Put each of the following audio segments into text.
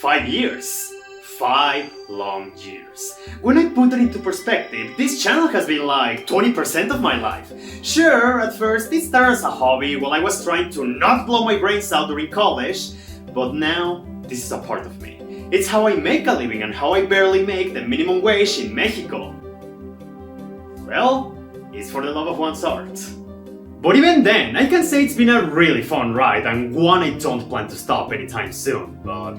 5 years. 5 long years. When I put that into perspective, this channel has been like 20% of my life. Sure, at first it started as a hobby while I was trying to not blow my brains out during college, but now this is a part of me. It's how I make a living and how I barely make the minimum wage in Mexico. Well, it's for the love of one's art. But even then, I can say it's been a really fun ride and one I don't plan to stop anytime soon, but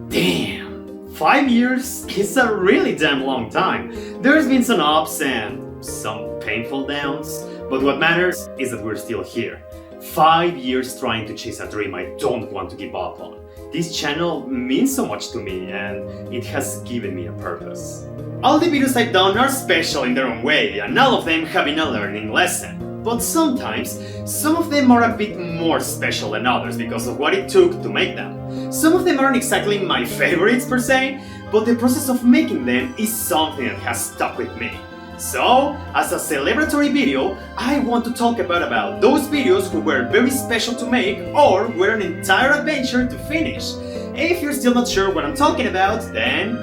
damn, 5 years is a really damn long time. There's been some ups and some painful downs, but what matters is that we're still here. 5 years trying to chase a dream I don't want to give up on. This channel means so much to me and it has given me a purpose. All the videos I've done are special in their own way and all of them have been a learning lesson. But sometimes, some of them are a bit more special than others because of what it took to make them. Some of them aren't exactly my favorites per se, but the process of making them is something that has stuck with me. So, as a celebratory video, I want to talk about those videos who were very special to make or were an entire adventure to finish. If you're still not sure what I'm talking about, then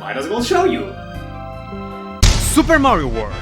might as well show you. Super Mario World.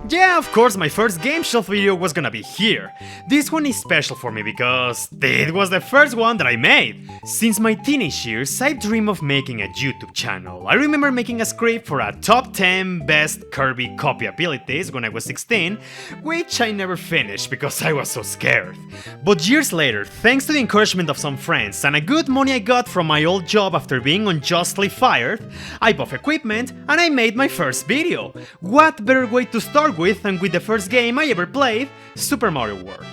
Yeah, of course, my first game shelf video was gonna be here. This one is special for me because it was the first one that I made. Since my teenage years, I dreamed of making a YouTube channel. I remember making a script for a top 10 best Kirby copy abilities when I was 16, which I never finished because I was so scared. But years later, thanks to the encouragement of some friends and a good money I got from my old job after being unjustly fired, I bought equipment and I made my first video. What better way to start with than with the first game I ever played, Super Mario World.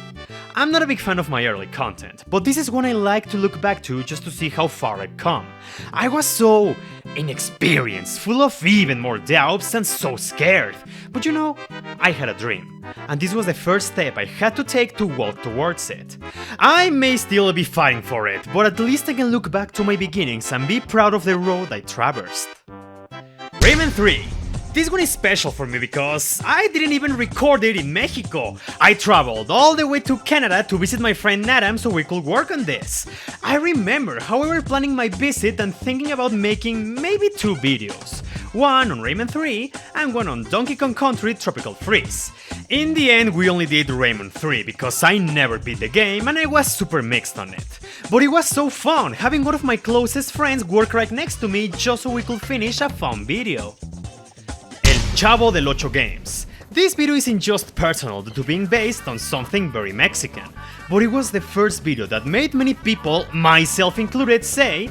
I'm not a big fan of my early content, but this is one I like to look back to just to see how far I've come. I was so inexperienced, full of even more doubts and so scared. But you know, I had a dream, and this was the first step I had to take to walk towards it. I may still be fighting for it, but at least I can look back to my beginnings and be proud of the road I traversed. Rayman III. This one is special for me because I didn't even record it in Mexico. I traveled all the way to Canada to visit my friend Adam so we could work on this. I remember how we were planning my visit and thinking about making maybe 2 videos. One on Rayman 3 and one on Donkey Kong Country Tropical Freeze. In the end we only did Rayman 3 because I never beat the game and I was super mixed on it. But it was so fun having one of my closest friends work right next to me just so we could finish a fun video. Chavo del Ocho games. This video isn't just personal due to being based on something very Mexican, but it was the first video that made many people, myself included, say,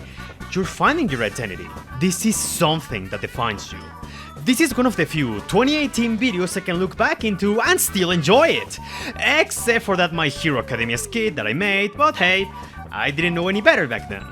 "You're finding your identity. This is something that defines you." This is one of the few 2018 videos I can look back into and still enjoy it. Except for that My Hero Academia skit that I made, but hey, I didn't know any better back then.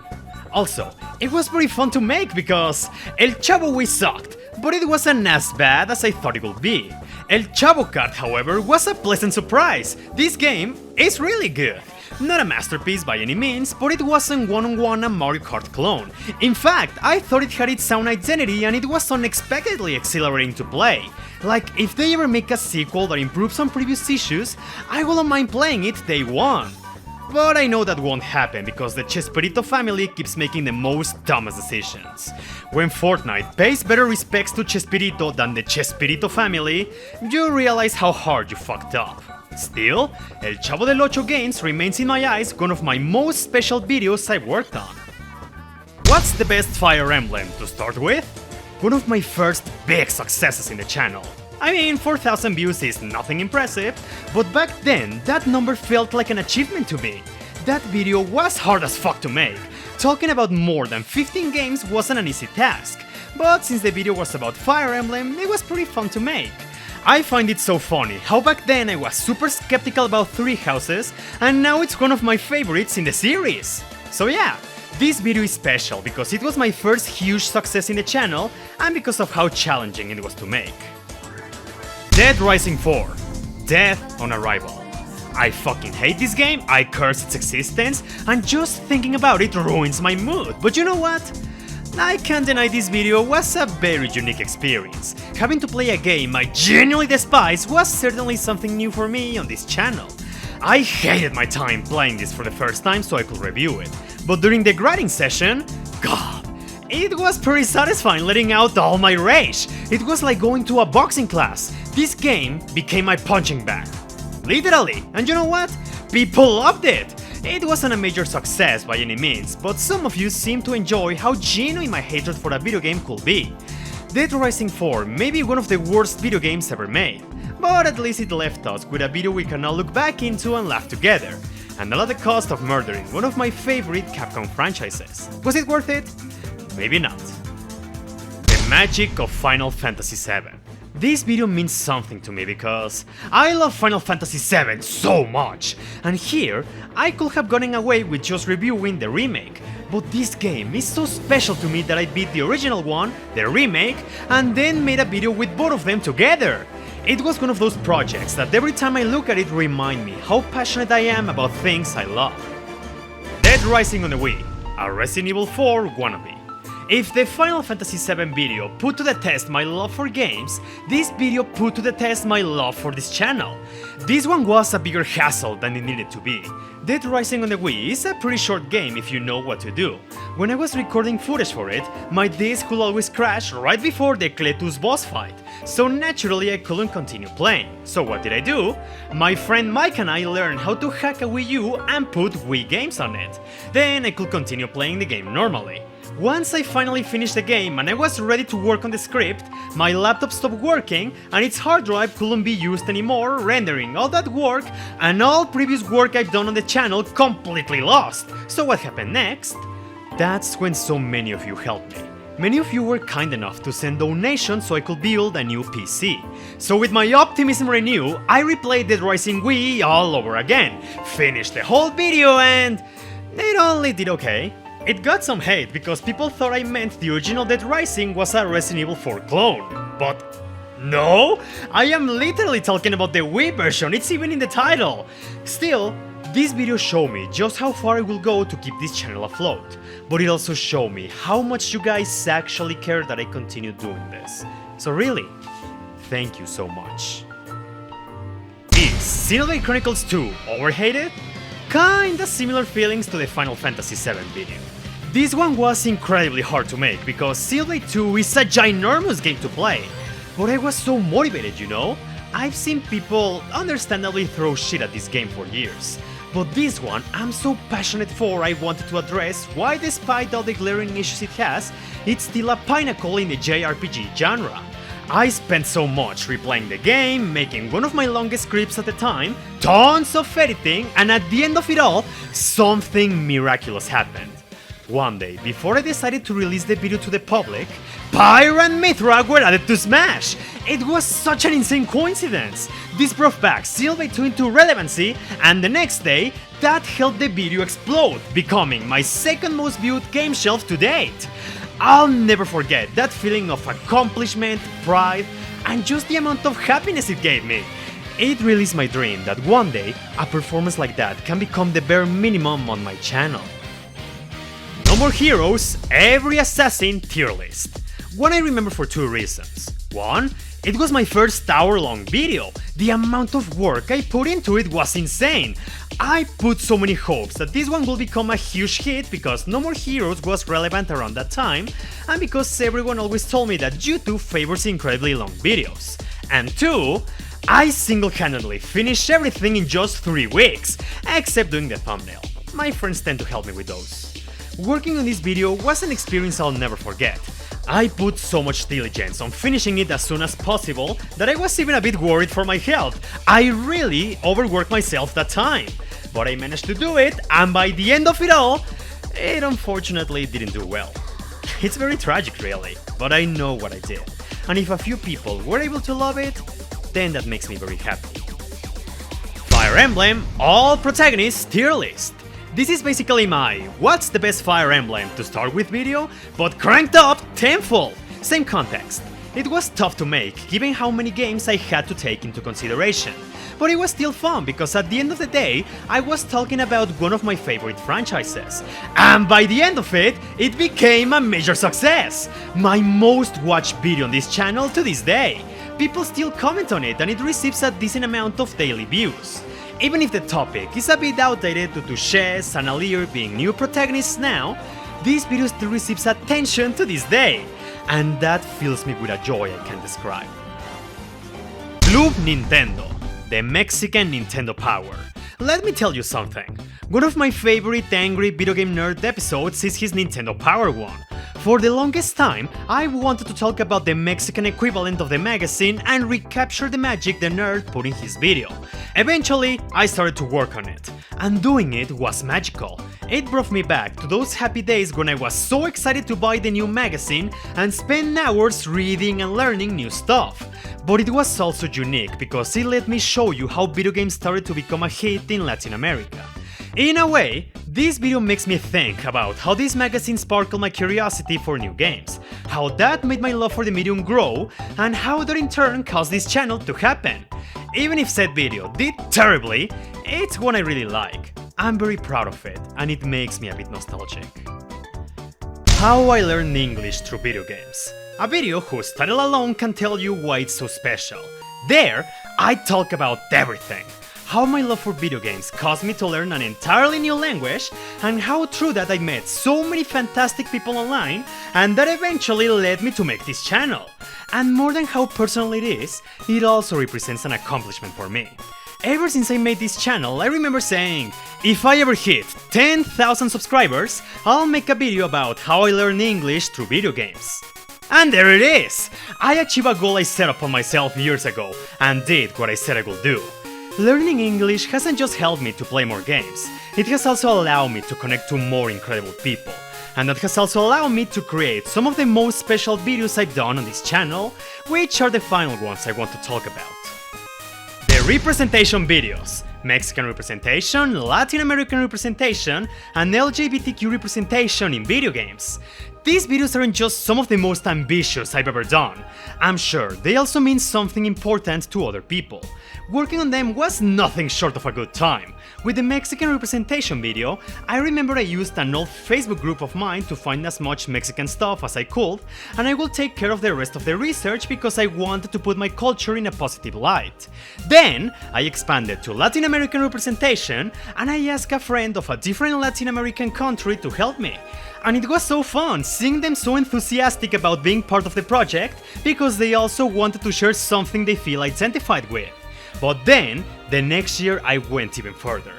Also, it was very fun to make because El Chavo we sucked, but it wasn't as bad as I thought it would be. El Chavo Kart, however, was a pleasant surprise. This game is really good. Not a masterpiece by any means, but it wasn't one-on-one a Mario Kart clone. In fact, I thought it had its own identity and it was unexpectedly exhilarating to play. Like, if they ever make a sequel that improves on previous issues, I wouldn't mind playing it day one. But I know that won't happen because the Chespirito family keeps making the most dumbest decisions. When Fortnite pays better respects to Chespirito than the Chespirito family, you realize how hard you fucked up. Still, El Chavo del Ocho games remains in my eyes one of my most special videos I've worked on. What's the best Fire Emblem to start with? One of my first big successes in the channel. I mean, 4,000 views is nothing impressive, but back then, that number felt like an achievement to me. That video was hard as fuck to make. Talking about more than 15 games wasn't an easy task, but since the video was about Fire Emblem, it was pretty fun to make. I find it so funny how back then I was super skeptical about Three Houses, and now it's one of my favorites in the series. So yeah, this video is special because it was my first huge success in the channel, and because of how challenging it was to make. Dead Rising 4. Death on Arrival. I fucking hate this game, I curse its existence, and just thinking about it ruins my mood. But you know what? I can't deny this video was a very unique experience. Having to play a game I genuinely despise was certainly something new for me on this channel. I hated my time playing this for the first time so I could review it. But during the grinding session, God, It was pretty satisfying letting out all my rage. It was like going to a boxing class. This game became my punching bag. Literally. And you know what? People loved it. It wasn't a major success by any means, but some of you seem to enjoy how genuine my hatred for a video game could be. Dead Rising 4 may be one of the worst video games ever made, but at least it left us with a video we can now look back into and laugh together, and all at the cost of murdering one of my favorite Capcom franchises. Was it worth it? Maybe not. The magic of Final Fantasy VII. This video means something to me because I love Final Fantasy VII so much, and here I could have gotten away with just reviewing the remake, but this game is so special to me that I beat the original one, the remake, and then made a video with both of them together. It was one of those projects that every time I look at it remind me how passionate I am about things I love. Dead Rising on the Wii, a Resident Evil 4 wannabe. If the Final Fantasy VII video put to the test my love for games, this video put to the test my love for this channel. This one was a bigger hassle than it needed to be. Dead Rising on the Wii is a pretty short game if you know what to do. When I was recording footage for it, my disc would always crash right before the Cletus boss fight, so naturally I couldn't continue playing. So what did I do? My friend Mike and I learned how to hack a Wii U and put Wii games on it. Then I could continue playing the game normally. Once I finally finished the game and I was ready to work on the script, my laptop stopped working and its hard drive couldn't be used anymore, rendering all that work and all previous work I've done on the channel completely lost. So what happened next? That's when so many of you helped me. Many of you were kind enough to send donations so I could build a new PC. So with my optimism renewed, I replayed Dead Rising Wii all over again, finished the whole video and it only did okay. It got some hate because people thought I meant the original Dead Rising was a Resident Evil 4 clone. But no, I am literally talking about the Wii version, it's even in the title. Still, this video showed me just how far I will go to keep this channel afloat. But it also showed me how much you guys actually care that I continue doing this. So really, thank you so much. Is Xenoblade Chronicles 2 overhated? Kinda similar feelings to the Final Fantasy VII video. This one was incredibly hard to make because Xenoblade 2 is a ginormous game to play. But I was so motivated, you know? I've seen people understandably throw shit at this game for years. But this one I'm so passionate for I wanted to address why despite all the glaring issues it has, it's still a pinnacle in the JRPG genre. I spent so much replaying the game, making one of my longest scripts at the time, tons of editing, and at the end of it all, something miraculous happened. One day, before I decided to release the video to the public, Pyra and Mithra were added to Smash! It was such an insane coincidence! This brought back Xenoblade 2 into relevancy, and the next day, that helped the video explode, becoming my second most viewed game shelf to date. I'll never forget that feeling of accomplishment, pride, and just the amount of happiness it gave me. It really is my dream that one day, a performance like that can become the bare minimum on my channel. No More Heroes, Every Assassin tier list. One I remember for two reasons. One, it was my first hour-long video. The amount of work I put into it was insane. I put so many hopes that this one will become a huge hit because No More Heroes was relevant around that time, and because everyone always told me that YouTube favors incredibly long videos. And two, I single-handedly finished everything in just 3 weeks, except doing the thumbnail. My friends tend to help me with those. Working on this video was an experience I'll never forget. I put so much diligence on finishing it as soon as possible that I was even a bit worried for my health. I really overworked myself that time. But I managed to do it, and by the end of it all, it unfortunately didn't do well. It's very tragic really, but I know what I did. And if a few people were able to love it, then that makes me very happy. Fire Emblem All Protagonists tier list. This is basically my what's the best Fire Emblem to start with video, but cranked up tenfold. Same context. It was tough to make, given how many games I had to take into consideration. But it was still fun, because at the end of the day, I was talking about one of my favorite franchises. And by the end of it, it became a major success! My most watched video on this channel to this day. People still comment on it and it receives a decent amount of daily views. Even if the topic is a bit outdated due to Chess and Alir being new protagonists now, this video still receives attention to this day, and that fills me with a joy I can't describe. Club Nintendo, the Mexican Nintendo Power. Let me tell you something. One of my favorite angry video game nerd episodes is his Nintendo Power one. For the longest time, I wanted to talk about the Mexican equivalent of the magazine and recapture the magic the nerd put in his video. Eventually, I started to work on it, and doing it was magical. It brought me back to those happy days when I was so excited to buy the new magazine and spend hours reading and learning new stuff. But it was also unique because it let me show you how video games started to become a hit in Latin America. In a way, this video makes me think about how this magazine sparkled my curiosity for new games, how that made my love for the medium grow, and how that in turn caused this channel to happen. Even if said video did terribly, it's one I really like. I'm very proud of it, and it makes me a bit nostalgic. How I learned English through video games. A video whose title alone can tell you why it's so special. There, I talk about everything. How my love for video games caused me to learn an entirely new language, and how through that I met so many fantastic people online, and that eventually led me to make this channel. And more than how personal it is, it also represents an accomplishment for me. Ever since I made this channel, I remember saying, if I ever hit 10,000 subscribers, I'll make a video about how I learned English through video games. And there it is! I achieved a goal I set upon myself years ago, and did what I said I would do. Learning English hasn't just helped me to play more games, it has also allowed me to connect to more incredible people, and that has also allowed me to create some of the most special videos I've done on this channel, which are the final ones I want to talk about. The representation videos. Mexican representation, Latin American representation, and LGBTQ representation in video games. These videos aren't just some of the most ambitious I've ever done. I'm sure they also mean something important to other people. Working on them was nothing short of a good time. With the Mexican representation video, I remember I used an old Facebook group of mine to find as much Mexican stuff as I could, and I will take care of the rest of the research because I wanted to put my culture in a positive light. Then, I expanded to Latin American representation, and I asked a friend of a different Latin American country to help me. And it was so fun seeing them so enthusiastic about being part of the project because they also wanted to share something they feel identified with. But then, the next year I went even further.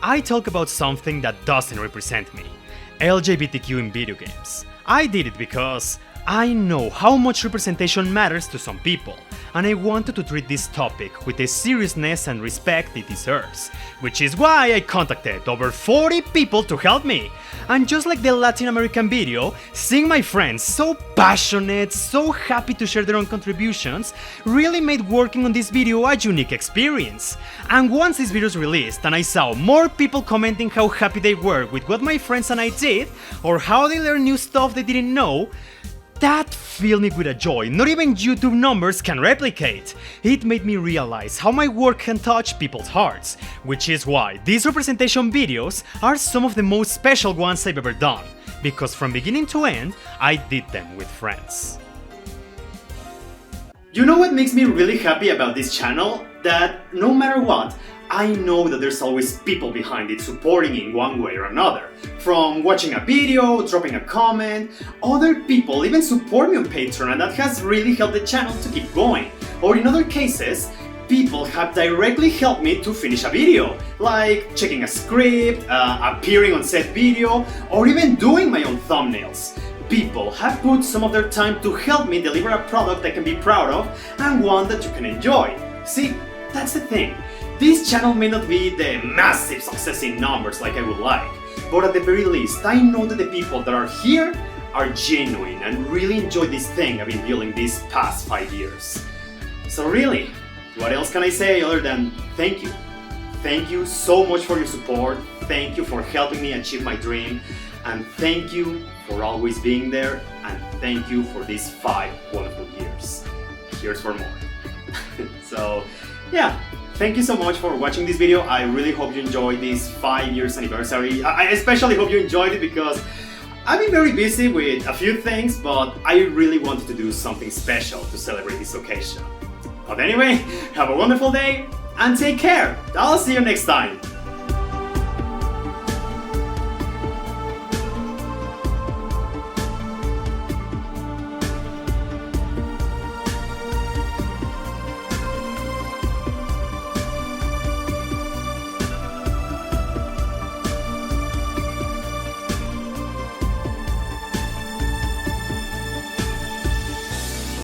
I talk about something that doesn't represent me. LGBTQ in video games. I did it because I know how much representation matters to some people, and I wanted to treat this topic with the seriousness and respect it deserves, which is why I contacted over 40 people to help me. And just like the Latin American video, seeing my friends so passionate, so happy to share their own contributions, really made working on this video a unique experience. And once this video is released and I saw more people commenting how happy they were with what my friends and I did, or how they learned new stuff they didn't know, that filled me with a joy not even YouTube numbers can replicate. It made me realize how my work can touch people's hearts, which is why these representation videos are some of the most special ones I've ever done, because from beginning to end, I did them with friends. You know what makes me really happy about this channel? That no matter what, I know that there's always people behind it supporting in one way or another. From watching a video, dropping a comment, other people even support me on Patreon, and that has really helped the channel to keep going. Or in other cases, people have directly helped me to finish a video, like checking a script, appearing on said video, or even doing my own thumbnails. People have put some of their time to help me deliver a product I can be proud of and one that you can enjoy. See, that's the thing. This channel may not be the massive success in numbers like I would like, but at the very least, I know that the people that are here are genuine and really enjoy this thing I've been building these past 5 years. So really, what else can I say other than thank you? Thank you so much for your support, thank you for helping me achieve my dream, and thank you for always being there, and thank you for these 5 wonderful years. Here's for more. So, yeah. Thank you so much for watching this video. I really hope you enjoyed this 5 years anniversary. I especially hope you enjoyed it because I've been very busy with a few things, but I really wanted to do something special to celebrate this occasion. But anyway, have a wonderful day and take care. I'll see you next time.